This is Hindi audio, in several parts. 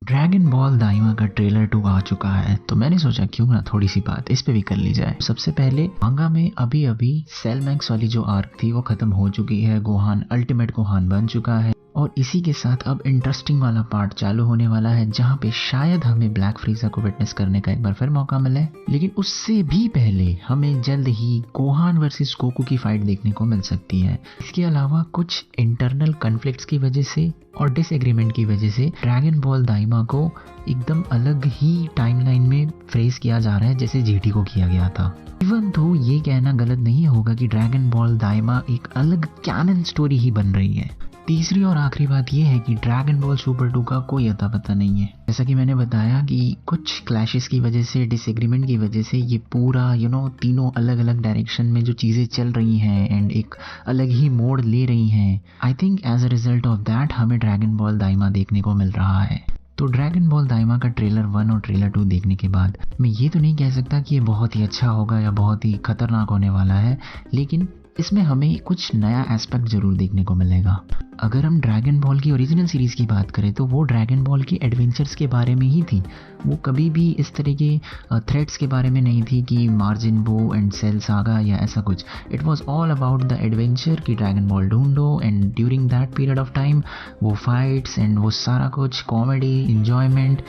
ड्रैगन बॉल दाइमा का ट्रेलर 2 आ चुका है, तो मैंने सोचा क्यों ना थोड़ी सी बात इस पे भी कर ली जाए। सबसे पहले मांगा में अभी अभी सेल मैक्स वाली जो आर्क थी वो खत्म हो चुकी है। गोहान अल्टीमेट गोहान बन चुका है और इसी के साथ अब इंटरेस्टिंग वाला पार्ट चालू होने वाला है, जहाँ पे शायद हमें ब्लैक फ्रीज़ा को विटनेस करने का एक बार फिर मौका मिले। लेकिन उससे भी पहले हमें जल्द ही गोहान वर्सेस गोकू की फाइट देखने को मिल सकती है। इसके अलावा कुछ इंटरनल कन्फ्लिक्ट्स की वजह से और डिसएग्रीमेंट की वजह से ड्रैगन बॉल दाइमा को एकदम अलग ही टाइमलाइन में फ्रेज किया जा रहा है जैसे जीटी को किया गया था। इवन तो ये कहना गलत नहीं होगा कि ड्रैगन बॉल दाइमा एक अलग कैनन स्टोरी ही बन रही है। तीसरी और आखिरी बात यह है कि ड्रैगन बॉल सुपर 2 का कोई अता पता नहीं है। जैसा कि मैंने बताया कि कुछ क्लैशेस की वजह से, डिसएग्रीमेंट की वजह से ये पूरा तीनों अलग अलग डायरेक्शन में जो चीज़ें चल रही हैं एंड एक अलग ही मोड़ ले रही हैं। I think as a result of that हमें ड्रैगन बॉल दाइमा देखने को मिल रहा है। तो ड्रैगन बॉल दाइमा का ट्रेलर 1 और ट्रेलर 2 देखने के बाद मैं ये तो नहीं कह सकता कि ये बहुत ही अच्छा होगा या बहुत ही खतरनाक होने वाला है, लेकिन इसमें हमें कुछ नया एस्पेक्ट जरूर देखने को मिलेगा। अगर हम ड्रैगन बॉल की ओरिजिनल सीरीज़ की बात करें तो वो ड्रैगन बॉल की एडवेंचर्स के बारे में ही थी। वो कभी भी इस तरह के थ्रेट्स के बारे में नहीं थी कि margin bow and cell saga या ऐसा कुछ। It was all about the adventure कि ड्रैगन बॉल ढूंढो and during that period of time वो फाइट्स एंड वो सारा कुछ कॉमेडी इंजॉयमेंट,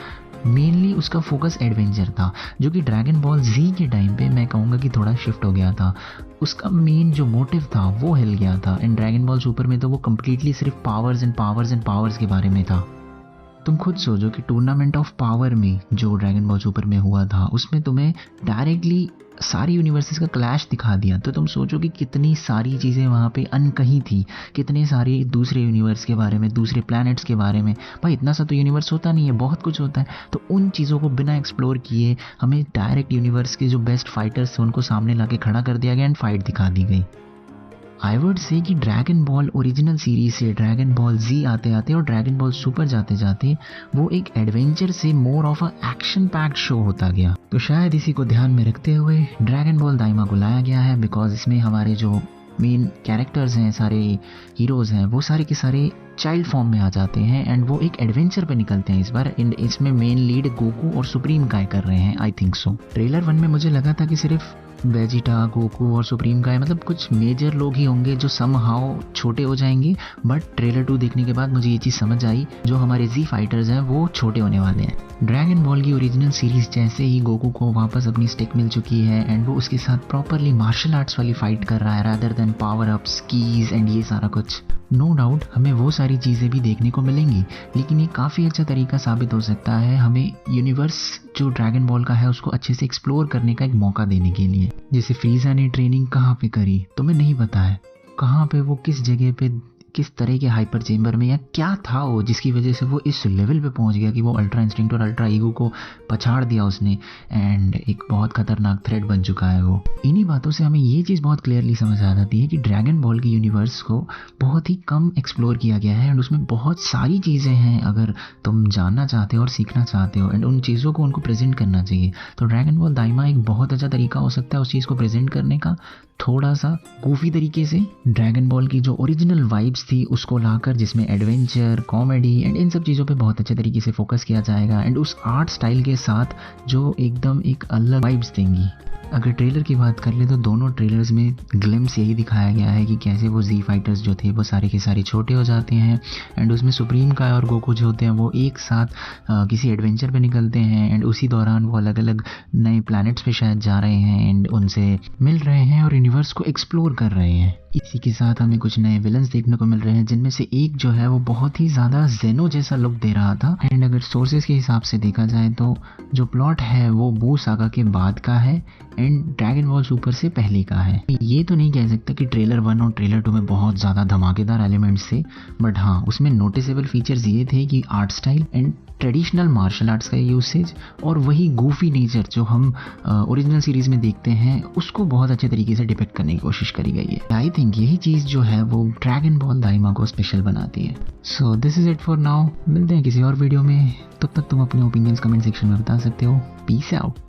मेनली उसका फोकस एडवेंचर था, जो कि ड्रैगन बॉल जी के टाइम पे मैं कहूँगा कि थोड़ा शिफ्ट हो गया था। उसका मेन जो मोटिव था वो हिल गया था। एंड ड्रैगन बॉल सुपर में तो वो कम्प्लीटली सिर्फ powers and powers and powers के बारे में था। तुम खुद सोचो कि टूर्नामेंट ऑफ पावर में जो ड्रैगन बॉल सुपर में हुआ था उसमें तुम्हें डायरेक्टली सारी यूनिवर्सेस का क्लैश दिखा दिया, तो तुम सोचो कि कितनी सारी चीज़ें वहाँ पे अनकही थी, कितने सारे दूसरे यूनिवर्स के बारे में, दूसरे प्लैनेट्स के बारे में। भाई इतना सा तो यूनिवर्स होता नहीं है, बहुत कुछ होता है। तो उन चीज़ों को बिना एक्सप्लोर किए हमें डायरेक्ट यूनिवर्स के जो बेस्ट फाइटर्स थे उनको सामने ला के खड़ा कर दिया गया एंड फाइट दिखा दी गई। आई वुड से कि ड्रैगन बॉल ओरिजिनल सीरीज से ड्रैगन बॉल जी आते आते और ड्रैगन बॉल सुपर जाते जाते वो एक एडवेंचर से more of a action packed show होता गया। तो शायद इसी को ध्यान में रखते हुए ड्रैगन बॉल दाइमा को लाया गया है, बिकॉज इसमें हमारे जो मेन कैरेक्टर्स हैं, सारे हीरोज़ हैं, वो सारे के सारे चाइल्ड फॉर्म में आ जाते हैं एंड वो एक एडवेंचर पे निकलते हैं इस बार। इसमें मेन लीड गोकू और सुप्रीम काय कर रहे हैं, आई थिंक सो। ट्रेलर 1 में मुझे लगा था कि सिर्फ वेजिटा, गोकू और सुप्रीम काय, मतलब कुछ मेजर लोग ही होंगे जो समहाउ छोटे हो जाएंगे, बट ट्रेलर 2 देखने के बाद मुझे ये चीज़ समझ आई, जो हमारे जी फाइटर्स हैं वो छोटे होने वाले हैं। ड्रैगन बॉल की ओरिजिनल सीरीज जैसे ही गोकू को वापस अपनी स्टिक मिल चुकी है एंड वो उसके साथ प्रॉपरली मार्शल आर्ट्स वाली फाइट कर रहा है rather than power ups, keys and ये सारा कुछ। नो डाउट हमें वो सारी चीज़ें भी देखने को मिलेंगी, लेकिन ये काफ़ी अच्छा तरीका साबित हो सकता है हमें यूनिवर्स जो ड्रैगन बॉल का है उसको अच्छे से एक्सप्लोर करने का एक मौका देने के लिए। जैसे फ्रीज़ा ने ट्रेनिंग कहाँ पे करी तुम्हें नहीं पता है, कहाँ पे वो किस जगह पे किस तरह के हाइपर चेम्बर में या क्या था वो जिसकी वजह से वो इस लेवल पे पहुंच गया कि वो अल्ट्रा इंस्टिंक्ट और अल्ट्रा ईगो को पछाड़ दिया उसने एंड एक बहुत खतरनाक थ्रेट बन चुका है वो। इन्हीं बातों से हमें ये चीज़ बहुत क्लियरली समझ आ जाती है कि ड्रैगन बॉल की यूनिवर्स को बहुत ही कम एक्सप्लोर किया गया है एंड उसमें बहुत सारी चीज़ें हैं अगर तुम जानना चाहते हो और सीखना चाहते हो एंड उन चीज़ों को उनको प्रेजेंट करना चाहिए। तो ड्रैगन बॉल दाइमा एक बहुत अच्छा तरीका हो सकता है उस चीज़ को प्रेजेंट करने का, थोड़ा सा गूफी तरीके से। ड्रैगन बॉल की जो ओरिजिनल वाइब्स थी उसको लाकर, जिसमें एडवेंचर, कॉमेडी एंड इन सब चीज़ों पे बहुत अच्छे तरीके से फोकस किया जाएगा एंड उस आर्ट स्टाइल के साथ जो एकदम एक अलग वाइब्स देंगी। अगर ट्रेलर की बात कर ले तो दोनों ट्रेलर्स में ग्लिम्स यही दिखाया गया है कि कैसे वो जी फाइटर्स जो थे वो सारे के सारे छोटे हो जाते हैं एंड उसमें सुप्रीम काय और गोकू जो होते हैं वो एक साथ किसी एडवेंचर पे निकलते हैं एंड उसी दौरान वो अलग अलग नए प्लैनेट्स पे शायद जा रहे हैं एंड उनसे मिल रहे हैं और यूनिवर्स को एक्सप्लोर कर रहे हैं। इसी के साथ हमें कुछ नए विलन्स देखने को मिल रहे हैं, जिनमें से एक जो है वो बहुत ही ज़्यादा जेनो जैसा लुक दे रहा था एंड अगर सोर्सेज के हिसाब से देखा जाए तो जो प्लॉट है वो बू सागा के बाद का है एंड ड्रैगन बॉल सुपर से पहले का है। ये तो नहीं कह सकता कि ट्रेलर 1 और ट्रेलर 2 में बहुत ज़्यादा धमाकेदार एलिमेंट्स थे, बट हाँ उसमें नोटिसेबल फीचर्स ये थे कि art style and traditional martial arts का यूसेज और वही गूफी नेचर जो हम ओरिजिनल सीरीज़ में देखते हैं उसको बहुत अच्छे तरीके से डिपिक्ट करने की कोशिश करी गई है। आई थिंक यही चीज़ जो है वो ड्रैगन बॉल दाइमा को स्पेशल बनाती है। So this is it for now, मिलते हैं किसी और वीडियो में, तब तक तुम अपने ओपिनियंस कमेंट सेक्शन में बता सकते हो। Peace out.